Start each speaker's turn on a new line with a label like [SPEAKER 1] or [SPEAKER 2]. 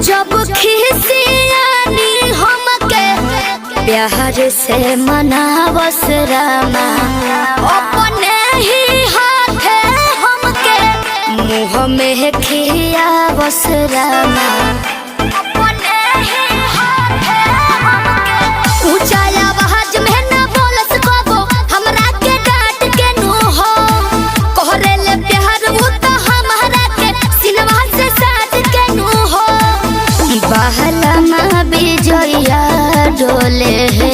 [SPEAKER 1] जब खिसियानी हमके प्यार से मनावस रामा अपने ही हाथे हमके मुँह में खियावस रामा अपने ही हाथे हमके ऊंचा आवाज में न बोलस कबो हमरा के डांट के नु हो कहरे ले प्यार वो तो हमारा के सिनवा से साथ के नु हो बहला माँ बिजोया डोले है